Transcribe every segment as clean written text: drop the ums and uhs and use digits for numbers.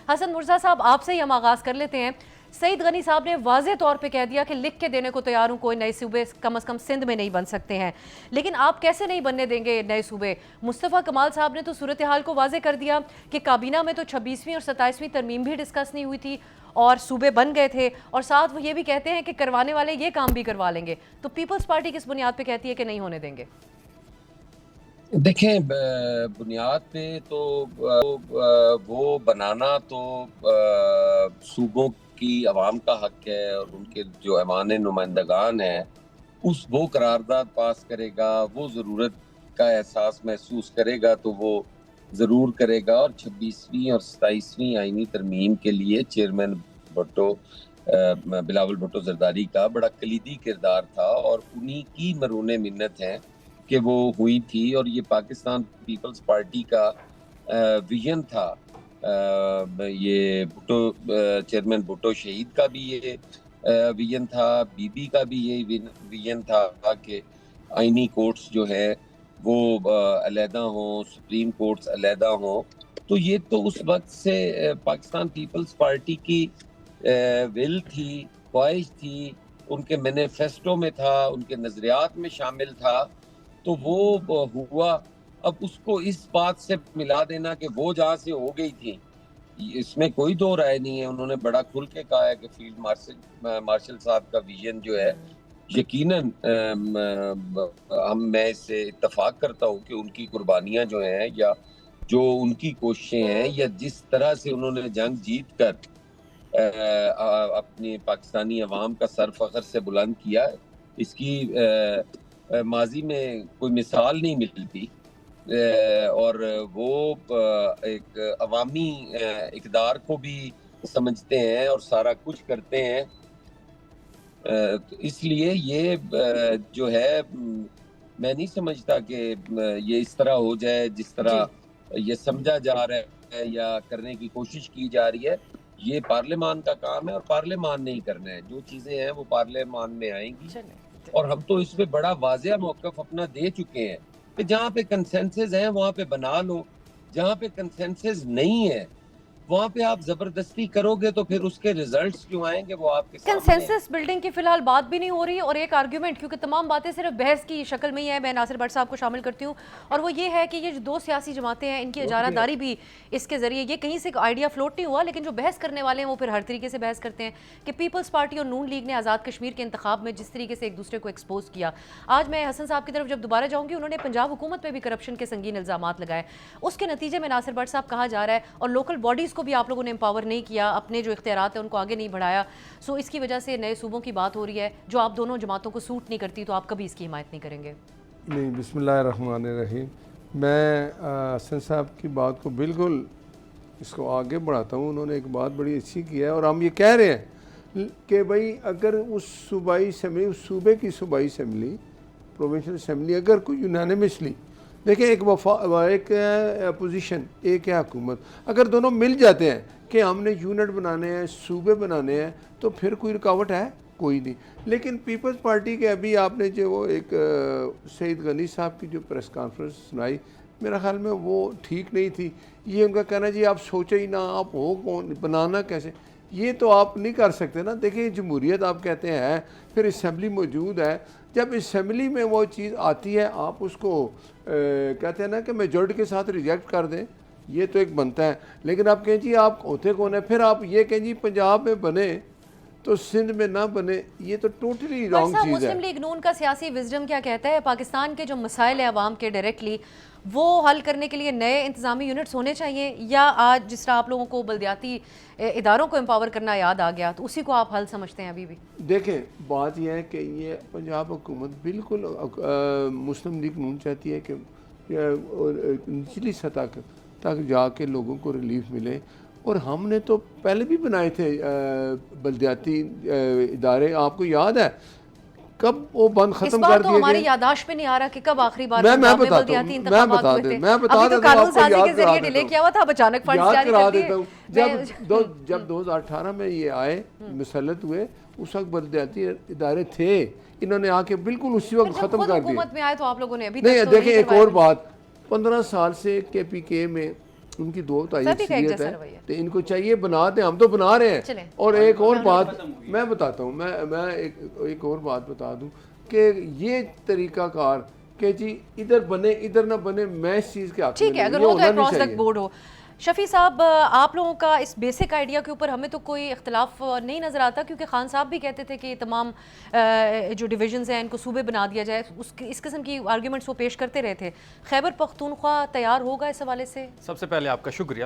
حسن مرزا صاحب آپ سے ہی ہم آغاز کر لیتے ہیں. سعید غنی صاحب نے واضح طور پہ کہہ دیا کہ لکھ کے دینے کو تیار ہوں, کوئی نئے صوبے کم از کم سندھ میں نہیں بن سکتے ہیں. لیکن آپ کیسے نہیں بننے دیں گے نئے صوبے؟ مصطفیٰ کمال صاحب نے تو صورتحال کو واضح کر دیا کہ کابینہ میں تو 26ویں اور 27ویں ترمیم بھی ڈسکس نہیں ہوئی تھی اور صوبے بن گئے تھے, اور ساتھ وہ یہ بھی کہتے ہیں کہ کروانے والے یہ کام بھی کروا لیں گے. تو پیپلز پارٹی کس بنیاد پہ کہتی ہے کہ نہیں ہونے دیں گے؟ دیکھیں, بنیاد پہ تو وہ بنانا تو صوبوں کی عوام کا حق ہے, اور ان کے جو ایوان نمائندگان ہیں وہ قرارداد پاس کرے گا. وہ ضرورت کا احساس محسوس کرے گا تو وہ ضرور کرے گا. اور 26ویں اور 27ویں آئینی ترمیم کے لیے چیئرمین بلاول بھٹو زرداری کا بڑا کلیدی کردار تھا, اور انہی کی مرہون منت ہیں کہ وہ ہوئی تھی. اور یہ پاکستان پیپلز پارٹی کا ویژن تھا. یہ چیئرمین بھٹو شہید کا بھی یہ ویژن تھا, بی بی کا بھی یہ ویژن تھا کہ آئینی کورٹس جو ہے وہ علیحدہ ہوں, سپریم کورٹس علیحدہ ہوں. تو یہ تو اس وقت سے پاکستان پیپلز پارٹی کی ول تھی, خواہش تھی, ان کے مینیفیسٹو میں تھا, ان کے نظریات میں شامل تھا. تو وہ ہوا. اب اس کو اس بات سے ملا دینا کہ وہ جہاں سے ہو گئی تھی, اس میں کوئی دو رائے نہیں ہے. انہوں نے بڑا کھل کے کہا ہے کہ فیلڈ مارشل صاحب کا ویژن جو ہے, یقیناً میں اس سے اتفاق کرتا ہوں کہ ان کی قربانیاں جو ہیں یا جو ان کی کوششیں ہیں یا جس طرح سے انہوں نے جنگ جیت کر اپنی پاکستانی عوام کا سر فخر سے بلند کیا, اس کی ماضی میں کوئی مثال نہیں ملتی. اور وہ ایک عوامی اقدار کو بھی سمجھتے ہیں اور سارا کچھ کرتے ہیں. اس لیے یہ جو ہے میں نہیں سمجھتا کہ یہ اس طرح ہو جائے جس طرح یہ سمجھا جا رہا ہے یا کرنے کی کوشش کی جا رہی ہے. یہ پارلیمان کا کام ہے اور پارلیمان نہیں کرنا ہے. جو چیزیں ہیں وہ پارلیمان میں آئیں گی, اور ہم تو اس پہ بڑا واضح موقف اپنا دے چکے ہیں کہ جہاں پہ کنسنسس ہیں وہاں پہ بنا لو, جہاں پہ کنسنسس نہیں ہے وہاں پہ آپ زبردستی کرو گے تو پھر اس کے ریزلٹس جو آئیں گے وہ آپ کے سامنے ہیں. کنسنسس بلڈنگ کی فی الحال بات بھی نہیں ہو رہی, اور ایک آرگیومنٹ, کیونکہ تمام باتیں صرف بحث کی شکل میں ہی ہیں, میں ناصر بٹ صاحب کو شامل کرتی ہوں, اور وہ یہ ہے کہ یہ جو دو سیاسی جماعتیں ہیں ان کی اجارہ داری بھی اس کے ذریعے, یہ کہیں سے آئیڈیا فلوٹ نہیں ہوا, لیکن جو بحث کرنے والے ہیں وہ پھر ہر طریقے سے بحث کرتے ہیں کہ پیپلز پارٹی اور نون لیگ نے آزاد کشمیر کے انتخاب میں جس طریقے سے ایک دوسرے کو ایکسپوز کیا. آج میں حسن صاحب کی طرف جب دوبارہ جاؤں گی, انہوں نے پنجاب حکومت پہ بھی کرپشن کے سنگین الزامات لگائے, اس کے نتیجے میں ناصر بٹ صاحب کہا جا رہا ہے, اور لوکل باڈیز کو بھی آپ لوگوں نے امپاور نہیں کیا, اپنے جو اختیارات ہیں ان کو آگے نہیں بڑھایا. سو اس کی وجہ سے نئے صوبوں کی بات ہو رہی ہے جو آپ دونوں جماعتوں کو سوٹ نہیں کرتی, تو آپ کبھی اس کی حمایت نہیں کریں گے؟ نہیں, بسم اللہ الرحمن الرحیم. میں حسن صاحب کی بات کو بالکل اس کو آگے بڑھاتا ہوں. انہوں نے ایک بات بڑی اچھی کی ہے, اور ہم یہ کہہ رہے ہیں کہ بھئی اگر اس صوبائی اسمبلی, اس صوبے کی صوبائی اسمبلی, پروونشل اسمبلی اگر کوئی یونانیمسلی, دیکھیں ایک اپوزیشن ایک ہے حکومت, اگر دونوں مل جاتے ہیں کہ ہم نے یونٹ بنانے ہیں, صوبے بنانے ہیں, تو پھر کوئی رکاوٹ ہے؟ کوئی نہیں. لیکن پیپلز پارٹی کے ابھی آپ نے جو وہ ایک سعید غنی صاحب کی جو پریس کانفرنس سنائی, میرا خیال میں وہ ٹھیک نہیں تھی. یہ ان کا کہنا جی آپ سوچے ہی نہ, آپ ہو کون, بنانا کیسے, یہ تو آپ نہیں کر سکتے نا. دیکھیں جمہوریت آپ کہتے ہیں, پھر اسمبلی موجود ہے, جب اسمبلی میں وہ چیز آتی ہے آپ اس کو کہتے ہیں نا کہ میجورٹی کے ساتھ ریجیکٹ کر دیں, یہ تو ایک بنتا ہے. لیکن آپ کہیں جی آپ ہوتے کون ہیں, پھر آپ یہ کہیں جی پنجاب میں بنے تو سندھ میں نہ بنے, یہ تو ٹوٹلی رانگ چیز ہے. مسلم لیگ نون کا سیاسی وزڈم کیا کہتا ہے؟ پاکستان کے جو مسائل ہیں عوام کے ڈائریکٹلی, وہ حل کرنے کے لیے نئے انتظامی یونٹس ہونے چاہیے, یا آج جس طرح آپ لوگوں کو بلدیاتی اداروں کو امپاور کرنا یاد آ گیا تو اسی کو آپ حل سمجھتے ہیں ابھی بھی؟ دیکھیں بات یہ ہے کہ یہ پنجاب حکومت بالکل مسلم لیگ نون چاہتی ہے کہ نچلی سطح تک جا کے لوگوں کو ریلیف ملے, اور ہم نے تو پہلے بھی بنائے تھے بلدیاتی ادارے, آپ کو یاد ہے کب وہ بند ختم کر دیے گئے؟ ہماری یاداشت میں نہیں آ رہا کہ کب آخری بار میں بلدیاتی انتخابات ہوئے تھے. میں بتا دیتا ہوں, آپ کو یاد کرا دیتا ہوں. جب 2018 میں یہ آئے مسلط ہوئے, اس وقت بلدیاتی ادارے تھے, انہوں نے آ کے بالکل اسی وقت ختم کر دیے. حکومت میں آئے تو آپ لوگوں نے ابھی نہیں, دیکھیں ایک اور بات, 15 سال سے کے پی کے میں ان کی دو سبھی کا ایک اکثریت جیسا ہے رویہ۔ تو ان کو چاہیے بنا دیں، ہم تو بنا رہے چلیں۔ ہیں۔ اور ایک اور بات میں بتاتا ہوں، میں ایک اور بات بتا دوں کہ یہ طریقہ کار کہ جی ادھر بنے ادھر نہ بنے، میں اس چیز کے حق میں ٹھیک ہے، نہیں، اگر یہ ہو تو ہونا نہیں اکراس چاہیے۔ دا بورڈ ہو۔ شفیع صاحب، آپ لوگوں کا اس بیسک آئیڈیا کے اوپر ہمیں تو کوئی اختلاف نہیں نظر آتا، کیونکہ خان صاحب بھی کہتے تھے کہ یہ تمام جو ڈویژنز ہیں ان کو صوبے بنا دیا جائے، اس قسم کی آرگیومنٹس وہ پیش کرتے رہے تھے۔ خیبر پختونخوا تیار ہوگا اس حوالے سے؟ سب سے پہلے آپ کا شکریہ۔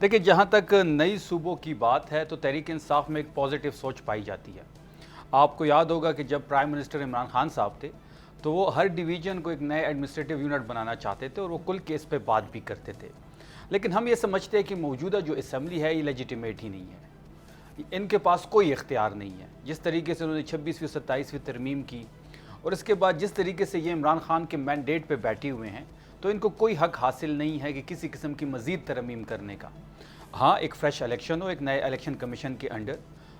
دیکھیں، جہاں تک نئی صوبوں کی بات ہے تو تحریک انصاف میں ایک پازیٹیو سوچ پائی جاتی ہے۔ آپ کو یاد ہوگا کہ جب پرائم منسٹر عمران خان صاحب تھے تو وہ ہر ڈویژن کو ایک نئے ایڈمنسٹریٹو یونٹ بنانا چاہتے تھے اور وہ کل کیس پہ بات بھی کرتے تھے، لیکن ہم یہ سمجھتے ہیں کہ موجودہ جو اسمبلی ہے یہ لیجیٹیمیٹ ہی نہیں ہے، ان کے پاس کوئی اختیار نہیں ہے۔ جس طریقے سے انہوں نے 26ویں 27ویں ترمیم کی اور اس کے بعد جس طریقے سے یہ عمران خان کے مینڈیٹ پہ بیٹھے ہوئے ہیں، تو ان کو کوئی حق حاصل نہیں ہے کہ کسی قسم کی مزید ترمیم کرنے کا۔ ہاں، ایک فریش الیکشن ہو، ایک نئے الیکشن کمیشن کے انڈر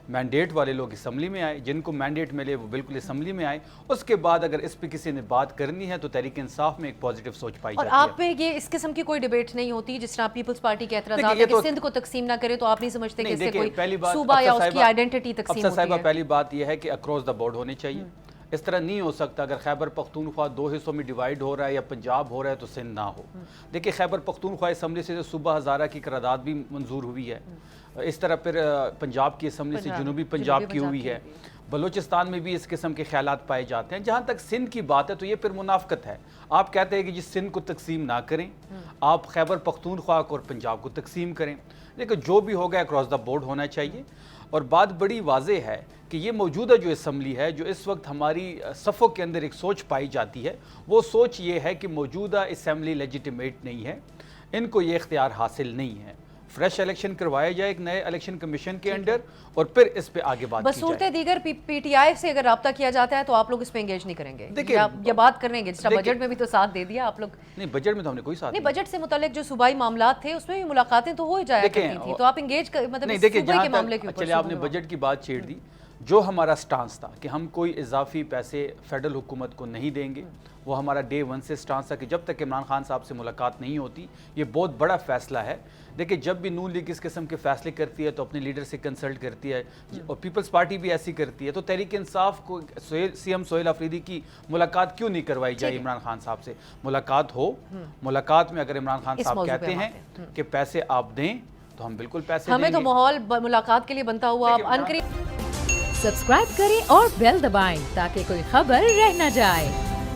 مینڈیٹ والے لوگ اسمبلی میں آئے، جن کو مینڈیٹ ملے وہ بالکل اسمبلی میں آئے۔ اس کے بعد اگر اس پہ کسی نے بات کرنی ہے تو تحریک انصاف میں ایک پازیٹیو سوچ پائی اور جاتی ہے۔ آپ پہ یہ اس قسم کی کوئی ڈیبیٹ نہیں ہوتی جس طرح پیپلز پارٹی کے اعتراضات دیکھیں، ہیں یہ کہ تو سندھ کو تقسیم نہ کرے، تو آپ نہیں سمجھتے کہ اس سے دیکھیں، پہلی کوئی بات صوبہ یا افسر اس کی صاحبہ- آئیڈینٹی تقسیم افسر ہوتی صاحبہ ہے؟ پہلی بات یہ ہے کہ اکراس دا بورڈ ہونی چاہیے۔ اس طرح نہیں ہو سکتا اگر خیبر پختونخوا 2 حصوں میں ڈیوائیڈ ہو رہا ہے یا پنجاب ہو رہا ہے تو سندھ نہ ہو۔ دیکھیں، خیبر پختونخوا اسمبلی سے صوبہ ہزارہ کی قرارداد بھی منظور ہوئی ہے، اس طرح پھر پنجاب کی اسمبلی سے جنوبی پنجاب کی ہوئی ہے، بلوچستان میں بھی اس قسم کے خیالات پائے جاتے ہیں۔ جہاں تک سندھ کی بات ہے تو یہ پھر منافقت ہے۔ آپ کہتے ہیں کہ جس سندھ کو تقسیم نہ کریں، آپ خیبر پختونخوا کو اور پنجاب کو تقسیم کریں، لیکن جو بھی ہوگا اکراس دا بورڈ ہونا چاہیے۔ اور بات بڑی واضح ہے کہ یہ موجودہ جو اسمبلی ہے، جو اس وقت ہماری صفوں کے اندر ایک سوچ پائی جاتی ہے، وہ سوچ یہ ہے کہ موجودہ اسمبلی لیجیٹیمیٹ نہیں ہے، ان کو یہ اختیار حاصل نہیں ہے۔ فریش الیکشن کروایا جائے ایک نئے الیکشن کمیشن کے انڈر اور پھر اس پہ آگے بات کی جائے۔ بصورت دیگر پی ٹی آئی سے اگر رابطہ کیا جاتا ہے تو آپ لوگ اس پہ انگیج نہیں کریں گے دیکھیں، یا بات کریں گے؟ جس طرح بجٹ میں بھی تو ساتھ دے دیا آپ لوگ۔ نہیں، بجٹ میں تو ہم نے کوئی ساتھ نہیں، بجٹ سے متعلق جو صوبائی معاملات تھے اس میں بھی ملاقاتیں تو ہو جایا کرتی تھیں، تو آپ انگیج مطلب نہیں، اس دیکھیں، صوبے کے معاملے کے اوپر چلے آپ نے بجٹ کی بات چھیڑ دی۔ جو ہمارا سٹانس تھا کہ ہم کوئی اضافی پیسے فیڈرل حکومت کو نہیں دیں گے، وہ ہمارا ڈے 1 سے سٹانس تھا کہ جب تک عمران خان صاحب سے ملاقات نہیں ہوتی۔ یہ بہت بڑا فیصلہ ہے۔ دیکھیں، جب بھی نون لیگ اس قسم کے فیصلے کرتی ہے تو اپنے لیڈر سے کنسلٹ کرتی ہے، اور پیپلز پارٹی بھی ایسی کرتی ہے، تو تحریک انصاف کو سی ایم سہیل آفریدی کی ملاقات کیوں نہیں کروائی جائے عمران خان صاحب سے؟ ملاقات ہو، ملاقات میں اگر عمران خان صاحب کہتے ہیں کہ پیسے آپ دیں تو ہم بالکل پیسے دیں گے۔ ہمیں تو ماحول ملاقات کے لیے بنتا ہوا اب سبسکرائب کریں اور بیل دبائیں تاکہ کوئی خبر رہ نہ جائے۔